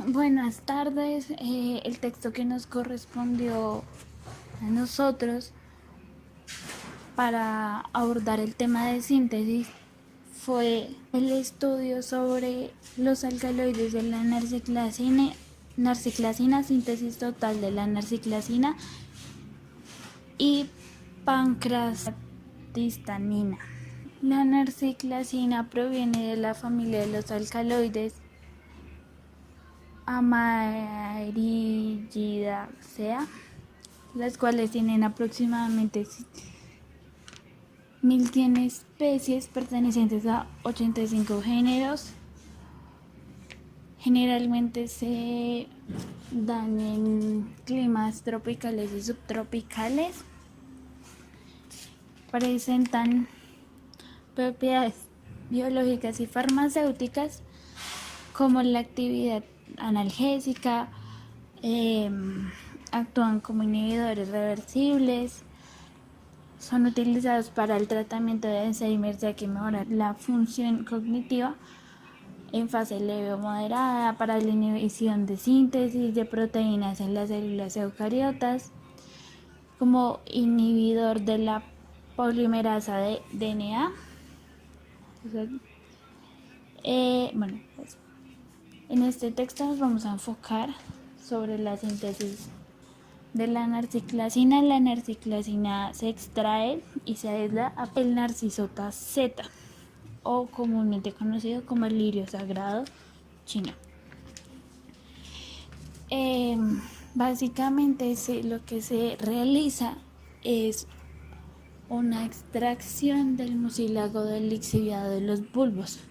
Buenas tardes. El texto que nos correspondió a nosotros para abordar el tema de síntesis fue el estudio sobre los alcaloides de la narciclasina, síntesis total de la narciclasina y pancreatistanina. La narciclasina proviene de la familia de los alcaloides Amaryllidaceae, las cuales tienen aproximadamente 1100 especies pertenecientes a 85 géneros. Generalmente se dan en climas tropicales y subtropicales. Presentan propiedades biológicas y farmacéuticas como la actividad analgésica, actúan como inhibidores reversibles, son utilizados para el tratamiento de Alzheimer, ya que mejoran la función cognitiva en fase leve o moderada, para la inhibición de síntesis de proteínas en las células eucariotas, como inhibidor de la polimerasa de DNA. Pues en este texto nos vamos a enfocar sobre la síntesis de la narciclasina. La narciclasina se extrae y se aísla el Narcisota Z, o comúnmente conocido como el lirio sagrado chino. Básicamente lo que se realiza es una extracción del mucílago del lixiviado de los bulbos.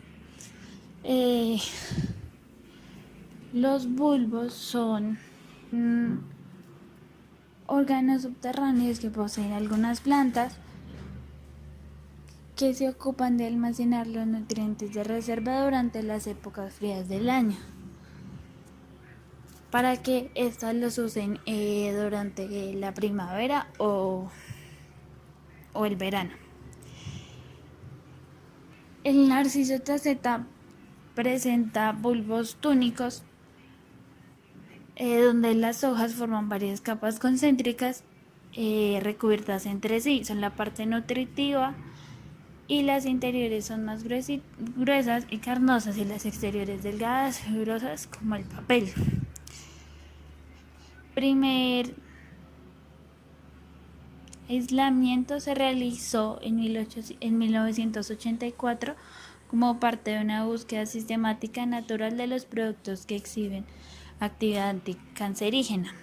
Los bulbos son órganos subterráneos que poseen algunas plantas que se ocupan de almacenar los nutrientes de reserva durante las épocas frías del año, para que estas los usen durante la primavera o el verano. El Narcisota Z presenta bulbos túnicos, donde las hojas forman varias capas concéntricas recubiertas entre sí. Son la parte nutritiva, y las interiores son más gruesas y carnosas, y las exteriores delgadas, fibrosas como el papel. Primer aislamiento se realizó en 1984 como parte de una búsqueda sistemática natural de los productos que exhiben actividad anticancerígena,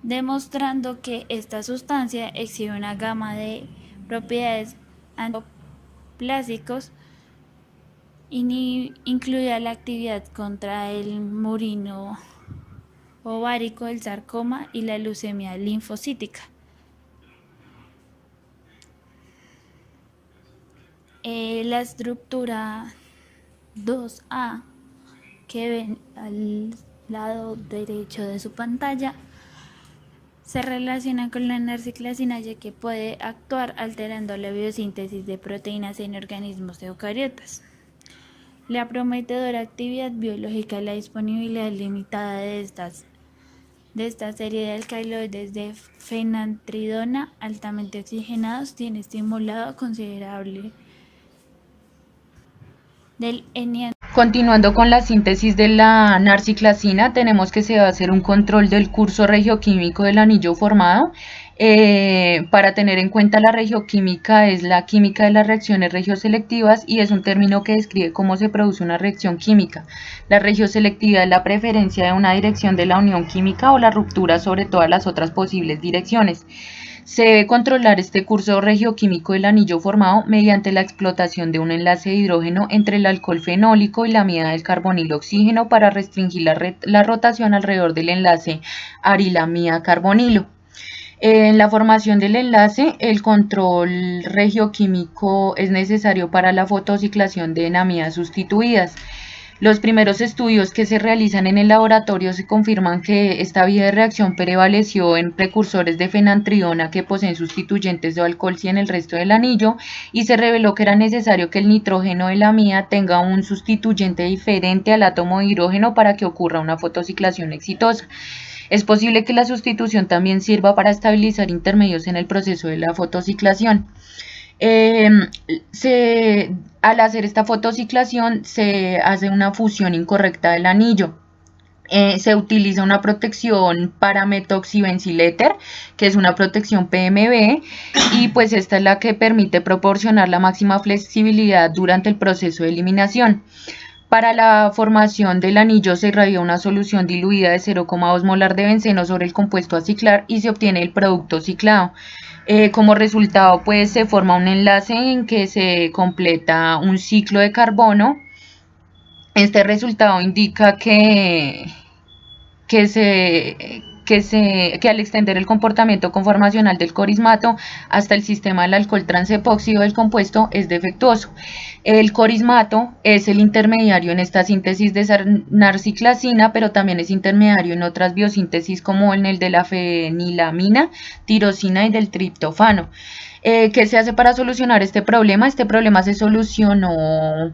demostrando que esta sustancia exhibe una gama de propiedades antiplásicos, incluida la actividad contra el murino ovárico, el sarcoma y la leucemia linfocítica. La estructura 2A que ven al lado derecho de su pantalla se relaciona con la narciclasina, ya que puede actuar alterando la biosíntesis de proteínas en organismos eucariotas. La prometedora actividad biológica y la disponibilidad limitada de esta serie de alcaloides de fenantridona altamente oxigenados tiene estimulado considerable del enantiomer. Continuando con la síntesis de la narciclasina, tenemos que se va a hacer un control del curso regioquímico del anillo formado. Para tener en cuenta, la regioquímica es la química de las reacciones regioselectivas y es un término que describe cómo se produce una reacción química. La regioselectividad es la preferencia de una dirección de la unión química o la ruptura sobre todas las otras posibles direcciones. Se debe controlar este curso regioquímico del anillo formado mediante la explotación de un enlace de hidrógeno entre el alcohol fenólico y la amida del carbonilo oxígeno para restringir la rotación alrededor del enlace arilamida carbonilo. En la formación del enlace, el control regioquímico es necesario para la fotociclación de enamidas sustituidas. Los primeros estudios que se realizan en el laboratorio se confirman que esta vía de reacción prevaleció en precursores de fenantriona que poseen sustituyentes de alcohol en el resto del anillo, y se reveló que era necesario que el nitrógeno de la amida tenga un sustituyente diferente al átomo de hidrógeno para que ocurra una fotociclación exitosa. Es posible que la sustitución también sirva para estabilizar intermedios en el proceso de la fotociclación. Eh, Al hacer esta fotociclación se hace una fusión incorrecta del anillo. Se utiliza una protección para metoxibenziléter, que es una protección PMB, y pues esta es la que permite proporcionar la máxima flexibilidad durante el proceso de eliminación. Para la formación del anillo se irradia una solución diluida de 0,2 molar de benceno sobre el compuesto a ciclar y se obtiene el producto ciclado. Como resultado, pues se forma un enlace en que se completa un ciclo de carbono. Este resultado indica que al extender el comportamiento conformacional del corismato hasta el sistema del alcohol transepóxido del compuesto es defectuoso. El corismato es el intermediario en esta síntesis de narciclasina, pero también es intermediario en otras biosíntesis como en el de la fenilamina, tirosina y del triptofano. ¿Qué se hace para solucionar este problema? Este problema se solucionó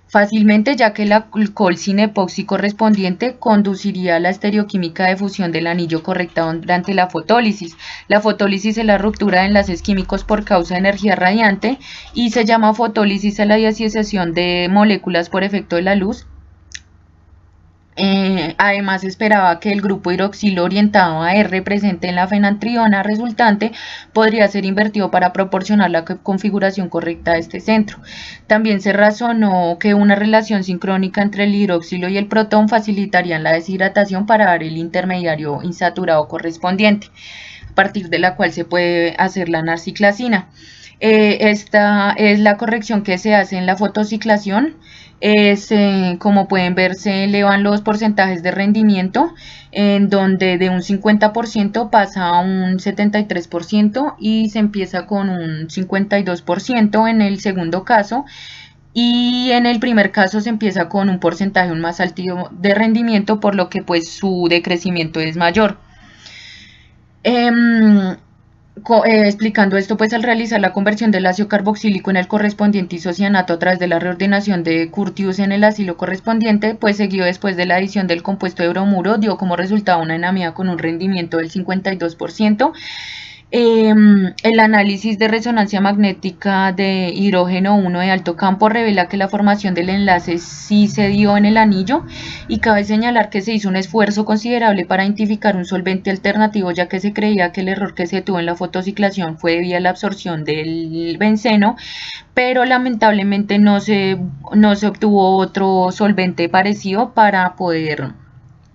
fácilmente, ya que el alcohol sin epoxi correspondiente conduciría a la estereoquímica de fusión del anillo correcta durante la fotólisis. La fotólisis es la ruptura de enlaces químicos por causa de energía radiante y se llama fotólisis a la disociación de moléculas por efecto de la luz. Además, esperaba que el grupo hidroxilo orientado a R presente en la fenantriona resultante podría ser invertido para proporcionar la configuración correcta de este centro. También se razonó que una relación sincrónica entre el hidroxilo y el protón facilitaría la deshidratación para dar el intermediario insaturado correspondiente, a partir de la cual se puede hacer la narciclasina. Esta es la corrección que se hace en la fotociclación. Como pueden ver, se elevan los porcentajes de rendimiento, en donde de un 50% pasa a un 73% y se empieza con un 52% en el segundo caso, y en el primer caso se empieza con un porcentaje más alto de rendimiento, por lo que pues su decrecimiento es mayor. Explicando esto, pues al realizar la conversión del ácido carboxílico en el correspondiente isocianato a través de la reordenación de Curtius en el ácido correspondiente, pues seguido después de la adición del compuesto de bromuro, dio como resultado una enamida con un rendimiento del 52%. El análisis de resonancia magnética de hidrógeno 1 de alto campo revela que la formación del enlace sí se dio en el anillo, y cabe señalar que se hizo un esfuerzo considerable para identificar un solvente alternativo, ya que se creía que el error que se tuvo en la fotociclación fue debido a la absorción del benceno, pero lamentablemente no se obtuvo otro solvente parecido para poder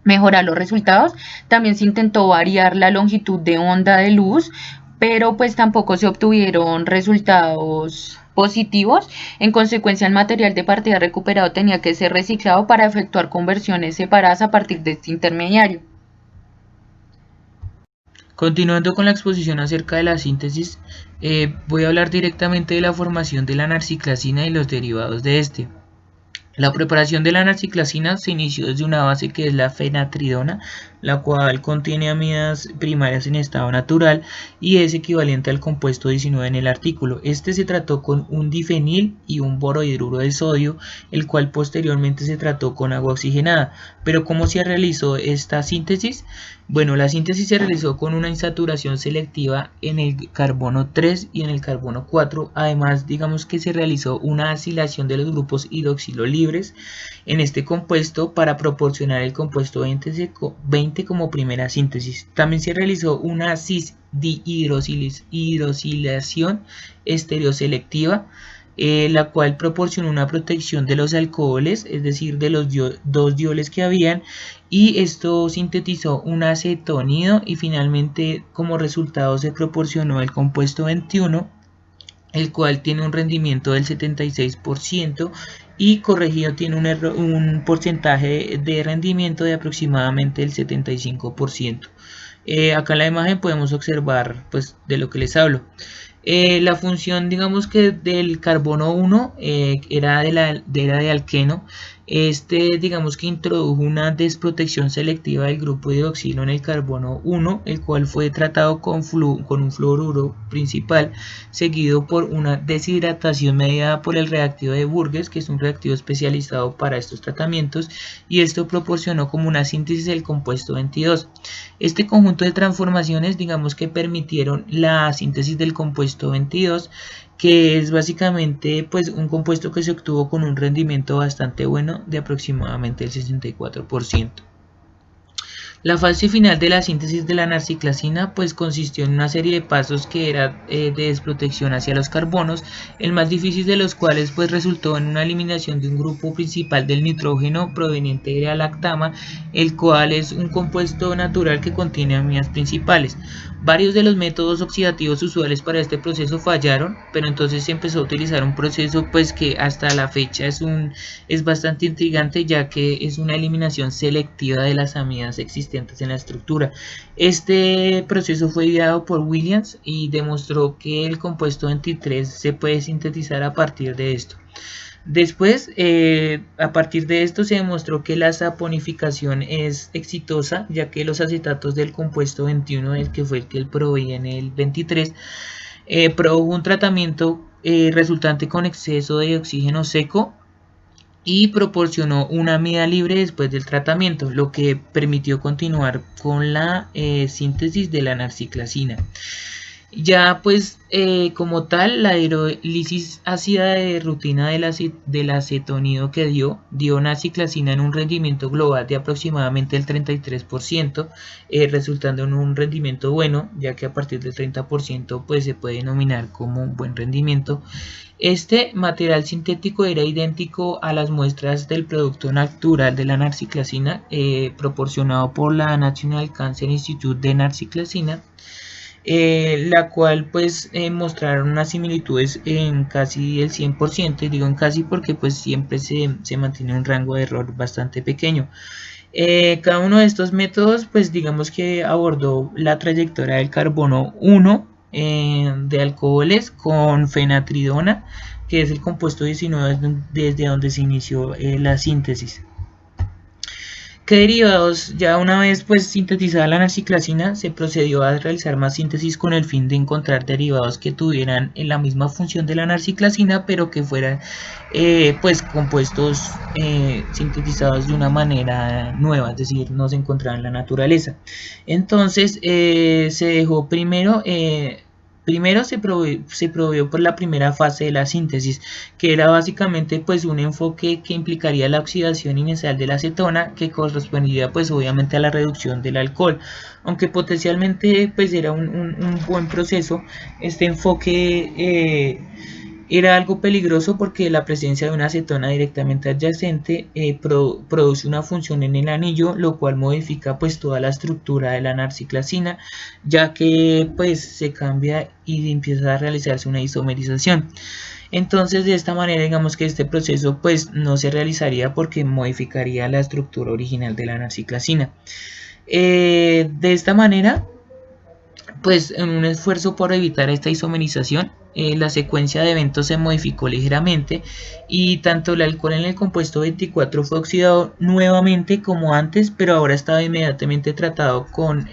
mejorar los resultados. También se intentó variar la longitud de onda de luz, pero pues tampoco se obtuvieron resultados positivos. En consecuencia, el material de partida recuperado tenía que ser reciclado para efectuar conversiones separadas a partir de este intermediario. Continuando con la exposición acerca de la síntesis, voy a hablar directamente de la formación de la narciclasina y los derivados de este. La preparación de la narciclasina se inició desde una base que es la fenatridona, la cual contiene amidas primarias en estado natural y es equivalente al compuesto 19 en el artículo. Este se trató con un difenil y un borohidruro de sodio, el cual posteriormente se trató con agua oxigenada. Pero ¿cómo se realizó esta síntesis? Bueno, la síntesis se realizó con una insaturación selectiva en el carbono 3 y en el carbono 4. Además, digamos que se realizó una acilación de los grupos hidroxilo libres en este compuesto para proporcionar el compuesto 20 como primera síntesis. También se realizó una cis-dihidroxilación estereoselectiva, la cual proporcionó una protección de los alcoholes, es decir, de los dos dioles que habían, y esto sintetizó un acetonido, y finalmente como resultado se proporcionó el compuesto 21, el cual tiene un rendimiento del 76% y corregido tiene un porcentaje de rendimiento de aproximadamente el 75%. Acá en la imagen podemos observar pues de lo que les hablo. La función, digamos que del carbono 1 era de alqueno, Digamos que introdujo una desprotección selectiva del grupo hidroxilo en el carbono 1, el cual fue tratado con un fluoruro principal, seguido por una deshidratación mediada por el reactivo de Burgess, que es un reactivo especializado para estos tratamientos, y esto proporcionó como una síntesis del compuesto 22. Este conjunto de transformaciones, digamos que permitieron la síntesis del compuesto 22, que es básicamente pues un compuesto que se obtuvo con un rendimiento bastante bueno de aproximadamente el 64%. La fase final de la síntesis de la narciclasina pues consistió en una serie de pasos que era de desprotección hacia los carbonos, el más difícil de los cuales pues resultó en una eliminación de un grupo principal del nitrógeno proveniente de la lactama, el cual es un compuesto natural que contiene aminas principales. Varios de los métodos oxidativos usuales para este proceso fallaron, pero entonces se empezó a utilizar un proceso pues que hasta la fecha es bastante intrigante, ya que es una eliminación selectiva de las amidas existentes en la estructura. Este proceso fue ideado por Williams y demostró que el compuesto 23 se puede sintetizar a partir de esto. Después, a partir de esto se demostró que la saponificación es exitosa, ya que los acetatos del compuesto 21, el que fue el que él proveía en el 23, produjo un tratamiento resultante con exceso de oxígeno seco y proporcionó una amida libre después del tratamiento, lo que permitió continuar con la síntesis de la narciclasina. Ya pues como tal, la hidrólisis ácida de rutina del acetonido que dio narciclasina en un rendimiento global de aproximadamente el 33%, resultando en un rendimiento bueno, ya que a partir del 30% pues se puede denominar como un buen rendimiento. Este material sintético era idéntico a las muestras del producto natural de la narciclasina proporcionado por la National Cancer Institute de narciclasina, la cual pues mostraron unas similitudes en casi el 100%, y digo en casi porque pues siempre se mantiene un rango de error bastante pequeño. Cada uno de estos métodos pues digamos que abordó la trayectoria del carbono 1 de alcoholes con fenatridona, que es el compuesto 19 desde donde se inició la síntesis. ¿Qué derivados? Ya una vez pues sintetizada la narciclasina, se procedió a realizar más síntesis con el fin de encontrar derivados que tuvieran la misma función de la narciclasina, pero que fueran pues compuestos sintetizados de una manera nueva, es decir, no se encontraban en la naturaleza. Entonces se dejó primero se proveyó por la primera fase de la síntesis, que era básicamente pues un enfoque que implicaría la oxidación inicial de la acetona, que correspondía pues obviamente a la reducción del alcohol. Aunque potencialmente pues era un buen proceso, este enfoque era algo peligroso porque la presencia de una acetona directamente adyacente produce una función en el anillo, lo cual modifica pues toda la estructura de la narciclasina, ya que pues se cambia y empieza a realizarse una isomerización. Entonces de esta manera digamos que este proceso pues no se realizaría porque modificaría la estructura original de la narciclasina. De esta manera pues en un esfuerzo por evitar esta isomerización, la secuencia de eventos se modificó ligeramente y tanto el alcohol en el compuesto 24 fue oxidado nuevamente como antes, pero ahora estaba inmediatamente tratado con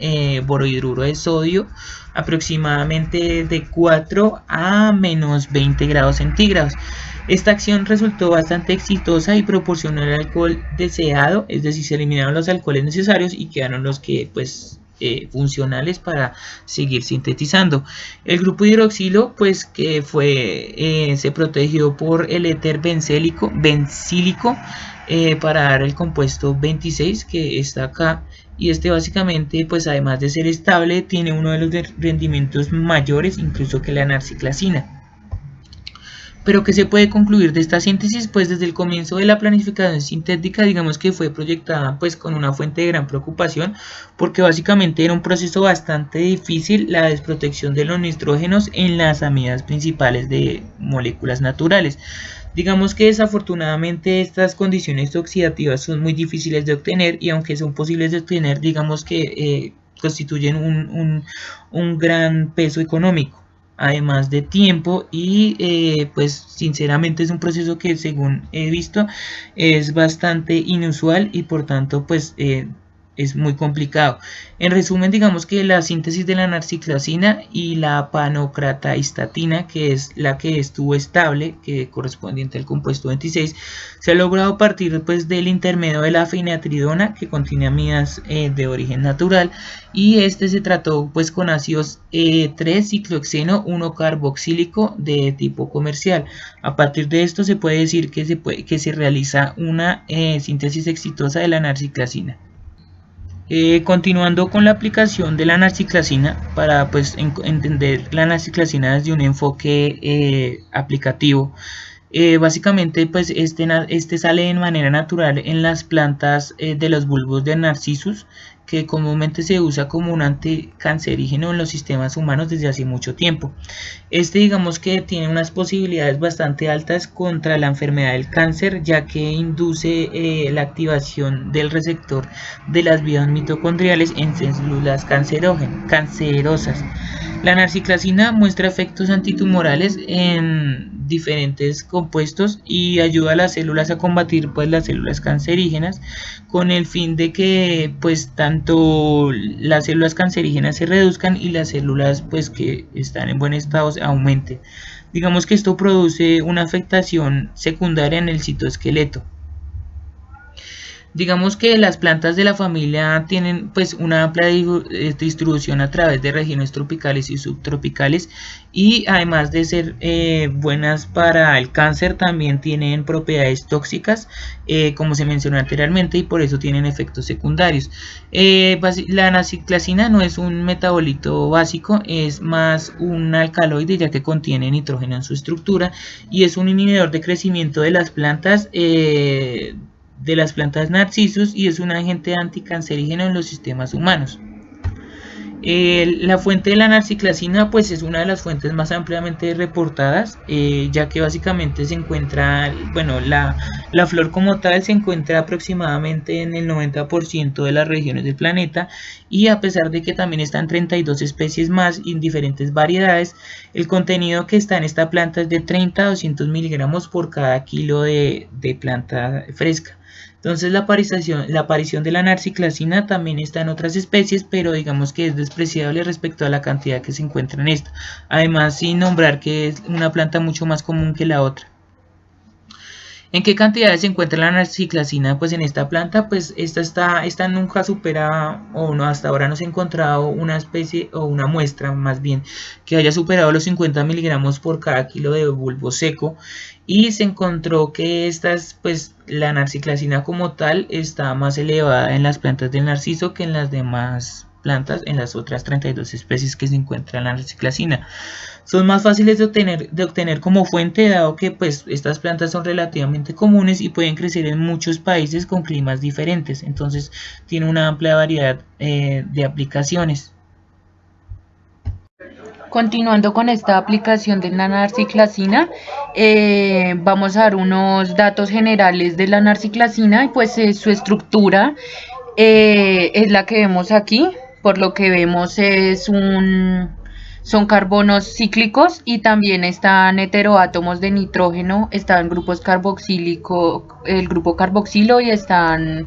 borohidruro de sodio, aproximadamente de 4 a menos 20 grados centígrados. Esta acción resultó bastante exitosa y proporcionó el alcohol deseado, es decir, se eliminaron los alcoholes necesarios y quedaron los que pues funcionales para seguir sintetizando. El grupo hidroxilo pues que se protegió por el éter bencílico para dar el compuesto 26 que está acá, y este básicamente pues además de ser estable tiene uno de los rendimientos mayores incluso que la narciclasina. Pero ¿qué se puede concluir de esta síntesis? Pues desde el comienzo de la planificación sintética digamos que fue proyectada pues con una fuente de gran preocupación, porque básicamente era un proceso bastante difícil la desprotección de los nitrógenos en las amidas principales de moléculas naturales. Digamos que desafortunadamente estas condiciones oxidativas son muy difíciles de obtener, y aunque son posibles de obtener digamos que constituyen un gran peso económico. además de tiempo, y pues sinceramente es un proceso que, según he visto, es bastante inusual y por tanto pues es muy complicado. En resumen, digamos que la síntesis de la narciclacina y la panocratastatina, que es la que estuvo estable, que correspondiente al compuesto 26, se ha logrado a partir pues del intermedio de la fenatridona, que contiene amidas de origen natural, y este se trató pues con ácidos 3-ciclohexeno 1-carboxílico de tipo comercial. A partir de esto se puede decir que se realiza una síntesis exitosa de la narciclacina. Continuando con la aplicación de la narciclacina, para pues entender la narciclacina desde un enfoque aplicativo, básicamente pues este sale de manera natural en las plantas de los bulbos de Narcissus, que comúnmente se usa como un anticancerígeno en los sistemas humanos desde hace mucho tiempo. Digamos que tiene unas posibilidades bastante altas contra la enfermedad del cáncer, ya que induce la activación del receptor de las vías mitocondriales en células cancerosas. La narciclacina muestra efectos antitumorales en diferentes compuestos y ayuda a las células a combatir pues las células cancerígenas, con el fin de que pues tanto las células cancerígenas se reduzcan y las células pues que están en buen estado aumenten. Digamos que esto produce una afectación secundaria en el citoesqueleto. Digamos que las plantas de la familia tienen pues una amplia distribución a través de regiones tropicales y subtropicales, y además de ser buenas para el cáncer, también tienen propiedades tóxicas, como se mencionó anteriormente, y por eso tienen efectos secundarios. La narciclacina no es un metabolito básico, es más un alcaloide, ya que contiene nitrógeno en su estructura, y es un inhibidor de crecimiento de las plantas Narcissus, y es un agente anticancerígeno en los sistemas humanos. La fuente de la narciclacina pues es una de las fuentes más ampliamente reportadas, ya que básicamente se encuentra, bueno, la flor como tal se encuentra aproximadamente en el 90% de las regiones del planeta, y a pesar de que también están 32 especies más en diferentes variedades, el contenido que está en esta planta es de 30 a 200 miligramos por cada kilo de planta fresca. Entonces la aparición de la narciclacina también está en otras especies, pero digamos que es despreciable respecto a la cantidad que se encuentra en esta. Además, sin nombrar que es una planta mucho más común que la otra. ¿En qué cantidades se encuentra la narciclacina? Pues en esta planta, pues esta nunca supera, o no, hasta ahora no se ha encontrado una especie o una muestra más bien que haya superado los 50 miligramos por cada kilo de bulbo seco, y se encontró que pues la narciclacina como tal está más elevada en las plantas del narciso que en las demás plantas, en las otras 32 especies que se encuentran la narciclacina. Son más fáciles de obtener como fuente, dado que pues estas plantas son relativamente comunes y pueden crecer en muchos países con climas diferentes. Entonces tiene una amplia variedad de aplicaciones. Continuando con esta aplicación de la narciclacina, vamos a dar unos datos generales de la narciclacina, y pues su estructura es la que vemos aquí. Por lo que vemos son carbonos cíclicos, y también están heteroátomos de nitrógeno, están grupos carboxílico, el grupo carboxilo, y están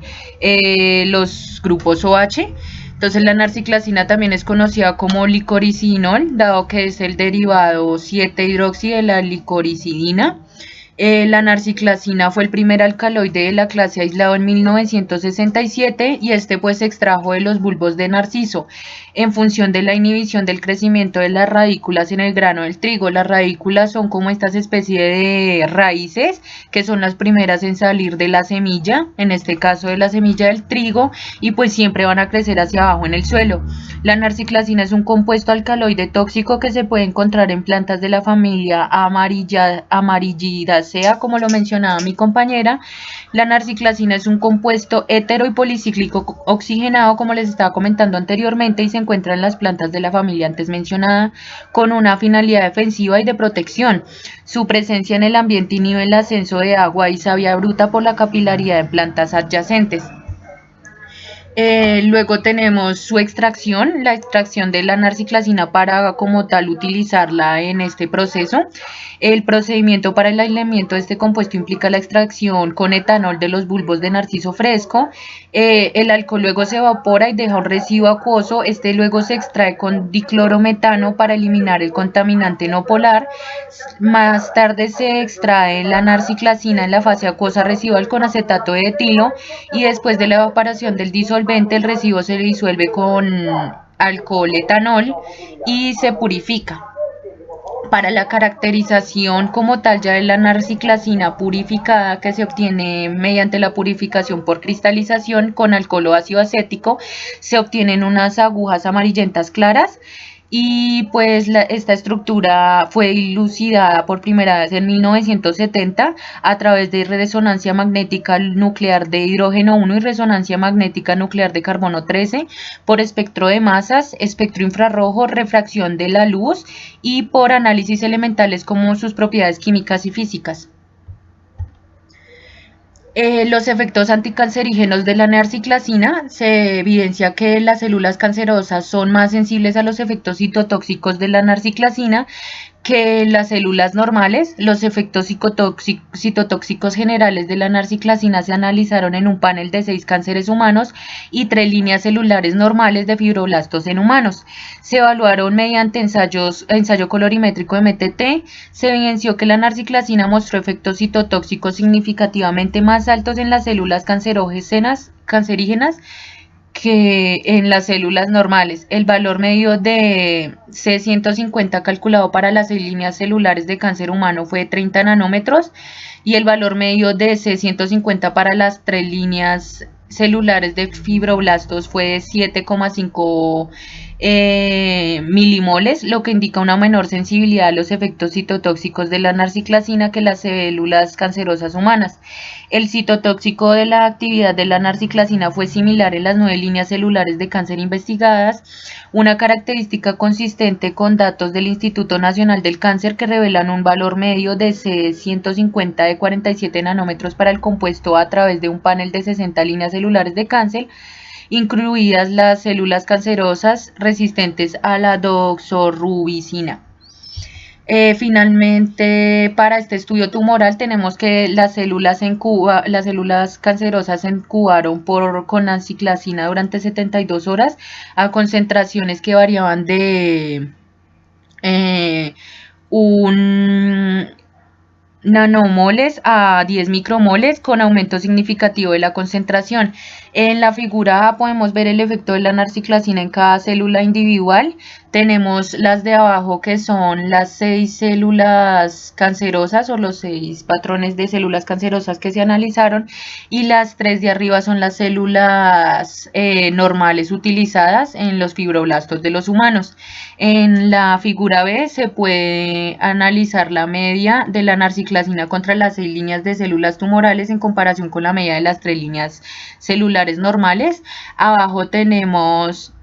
los grupos OH. Entonces la narciclacina también es conocida como licoricinol, dado que es el derivado 7-hidroxi de la licoricidina. La narciclacina fue el primer alcaloide de la clase aislado en 1967, y este pues se extrajo de los bulbos de narciso en función de la inhibición del crecimiento de las radículas en el grano del trigo. Las radículas son como estas especies de raíces que son las primeras en salir de la semilla, en este caso de la semilla del trigo, y pues siempre van a crecer hacia abajo en el suelo. La narciclacina es un compuesto alcaloide tóxico que se puede encontrar en plantas de la familia Amaryllidaceae, como lo mencionaba mi compañera. La narciclacina es un compuesto hetero y policíclico oxigenado, como les estaba comentando anteriormente, y se encuentra en las plantas de la familia antes mencionada con una finalidad defensiva y de protección. Su presencia en el ambiente inhibe el ascenso de agua y savia bruta por la capilaridad en plantas adyacentes. Luego tenemos su extracción, la extracción de la narciclasina para como tal utilizarla en este proceso. El procedimiento para el aislamiento de este compuesto implica la extracción con etanol de los bulbos de narciso fresco. El alcohol luego se evapora y deja un residuo acuoso. Este luego se extrae con diclorometano para eliminar el contaminante no polar. Más tarde se extrae la narciclasina en la fase acuosa residual con acetato de etilo y después de la evaporación del disolvente el residuo se disuelve con alcohol etanol y se purifica. Para la caracterización como tal ya de la narciclasina purificada que se obtiene mediante la purificación por cristalización con alcohol o ácido acético, se obtienen unas agujas amarillentas claras y pues esta estructura fue dilucidada por primera vez en 1970 a través de resonancia magnética nuclear de hidrógeno 1 y resonancia magnética nuclear de carbono 13 por espectro de masas, espectro infrarrojo, refracción de la luz y por análisis elementales como sus propiedades químicas y físicas. Los efectos anticancerígenos de la narciclasina se evidencia que las células cancerosas son más sensibles a los efectos citotóxicos de la narciclasina que las células normales. Los efectos citotóxicos generales de la narciclasina se analizaron en un panel de 6 cánceres humanos y 3 líneas celulares normales de fibroblastos en humanos. Se evaluaron mediante ensayo colorimétrico MTT. Se evidenció que la narciclasina mostró efectos citotóxicos significativamente más altos en las células cancerígenas que en las células normales. El valor medio de C150 calculado para las 6 líneas celulares de cáncer humano fue 30 nanómetros y el valor medio de C150 para las 3 líneas celulares de fibroblastos fue de 7,5 milimoles, lo que indica una menor sensibilidad a los efectos citotóxicos de la narciclasina que las células cancerosas humanas. El citotóxico de la actividad de la narciclasina fue similar en las 9 líneas celulares de cáncer investigadas, una característica consistente con datos del Instituto Nacional del Cáncer que revelan un valor medio de C150 de 47 nanómetros para el compuesto a través de un panel de 60 líneas celulares de cáncer, incluidas las células cancerosas resistentes a la doxorubicina. Finalmente, para este estudio tumoral tenemos que las células cancerosas se incubaron con narciclasina durante 72 horas a concentraciones que variaban de un nanomoles a 10 micromoles con aumento significativo de la concentración. En la figura A podemos ver el efecto de la narciclasina en cada célula individual. Tenemos las de abajo que son las 6 células cancerosas o los 6 patrones de células cancerosas que se analizaron y las 3 de arriba son las células normales utilizadas en los fibroblastos de los humanos. En la figura B se puede analizar la media de la narciclasina contra las 6 líneas de células tumorales en comparación con la media de las 3 líneas celulares normales. Abajo tenemos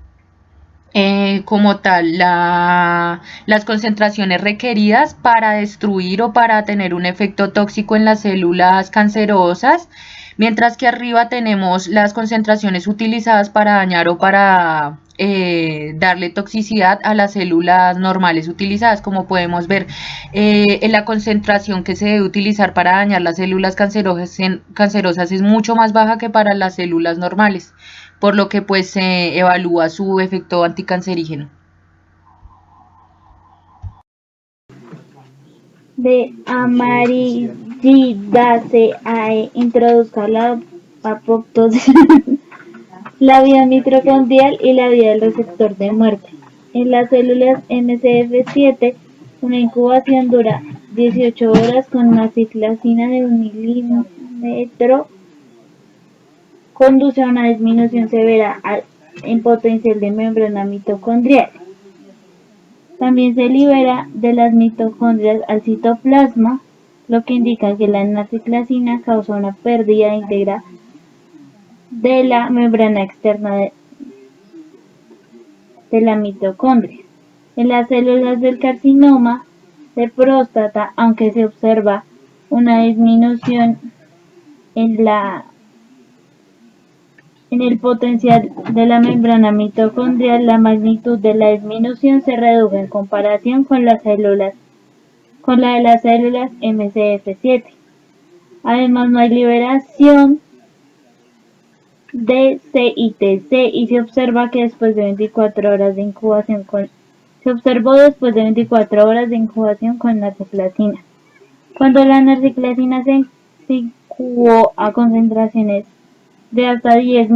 como tal las concentraciones requeridas para destruir o para tener un efecto tóxico en las células cancerosas, mientras que arriba tenemos las concentraciones utilizadas para dañar o para darle toxicidad a las células normales utilizadas. Como podemos ver, la concentración que se debe utilizar para dañar las células cancerosas es mucho más baja que para las células normales, por lo que pues se evalúa su efecto anticancerígeno. De amarillidaceae introduzca la apoptosis, la vida mitocondrial y la vida del receptor de muerte. En las células MCF7, una incubación dura 18 horas con narciclasina de 1 milímetro conduce a una disminución severa en potencial de membrana mitocondrial. También se libera de las mitocondrias al citoplasma, lo que indica que la narciclasina causa una pérdida íntegra de la membrana externa de la mitocondria. En las células del carcinoma de próstata, aunque se observa una disminución en la En el potencial de la membrana mitocondrial, la magnitud de la disminución se redujo en comparación con la de las células MCF7. Además, no hay liberación de CITC y se observa que después de 24 horas de incubación se observó después de 24 horas de incubación con narciclasina. Cuando la narciclasina se incubó a concentraciones de hasta 10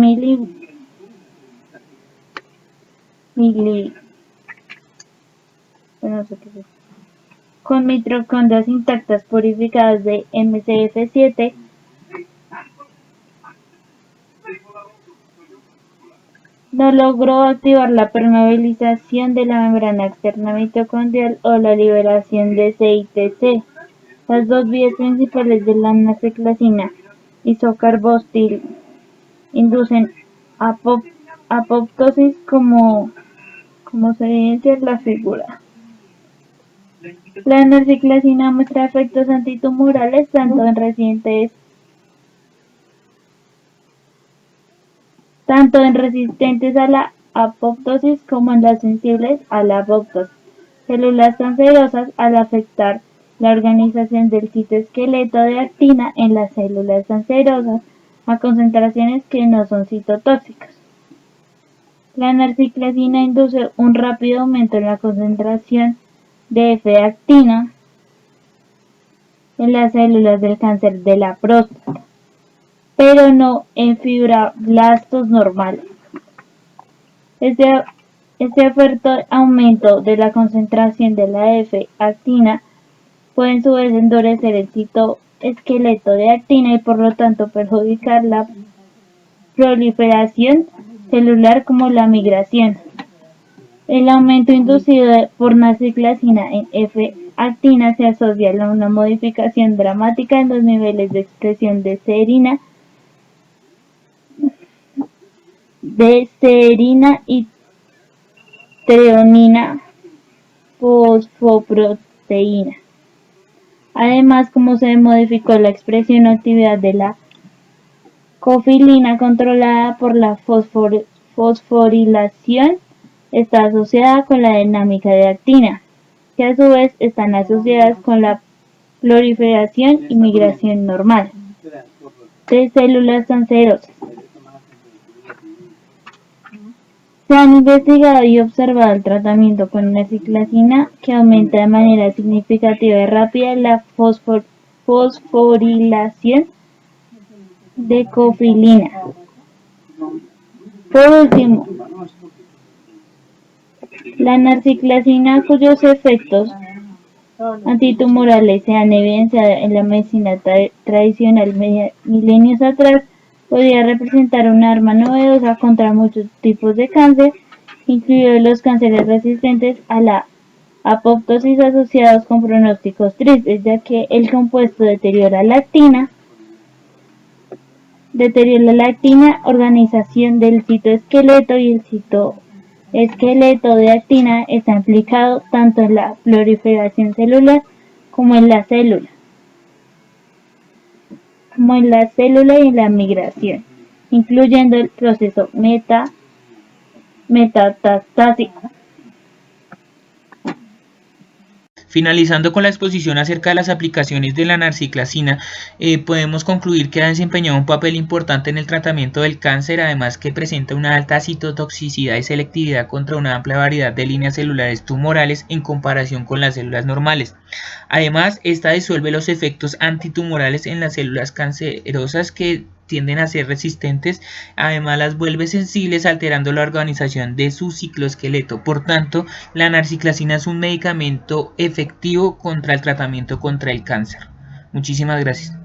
con mitocondrias intactas purificadas de MCF7, no logró activar la permeabilización de la membrana externa mitocondrial o la liberación de CITC. Las dos vías principales de la narciclasina isocarboxil inducen apoptosis como se evidencia en la figura. La narciclasina muestra efectos antitumorales tanto en resistentes a la apoptosis como en las sensibles a la apoptosis. Células cancerosas al afectar la organización del citoesqueleto de actina en las células cancerosas a concentraciones que no son citotóxicas. La narciclasina induce un rápido aumento en la concentración de F-actina en las células del cáncer de la próstata, pero no en fibroblastos normales. Este fuerte aumento de la concentración de la F-actina puede en su vez endurecer el citoesqueleto de actina y por lo tanto perjudicar la proliferación celular como la migración. El aumento inducido por narciclasina en F-actina se asocia a una modificación dramática en los niveles de expresión de serina y treonina fosfoproteína. Además, como se modificó la expresión o actividad de la cofilina controlada por la fosforilación, está asociada con la dinámica de actina, que a su vez están asociadas con la proliferación y migración normal de células cancerosas. Se han investigado y observado el tratamiento con narciclasina que aumenta de manera significativa y rápida la fosforilación de cofilina. Por último, la narciclasina, cuyos efectos antitumorales se han evidenciado en la medicina tradicional milenios atrás, podría representar un arma novedosa contra muchos tipos de cáncer, incluidos los cánceres resistentes a la apoptosis asociados con pronósticos tristes, ya que el compuesto deteriora la organización del citoesqueleto y el citoesqueleto de actina está implicado tanto en la proliferación celular como en la célula y en la migración, incluyendo el proceso metatastásico. Finalizando con la exposición acerca de las aplicaciones de la narciclasina, podemos concluir que ha desempeñado un papel importante en el tratamiento del cáncer, además que presenta una alta citotoxicidad y selectividad contra una amplia variedad de líneas celulares tumorales en comparación con las células normales. Además, esta disuelve los efectos antitumorales en las células cancerosas que tienden a ser resistentes, además las vuelve sensibles alterando la organización de su cicloesqueleto. Por tanto, la narciclasina es un medicamento efectivo contra el tratamiento contra el cáncer. Muchísimas gracias.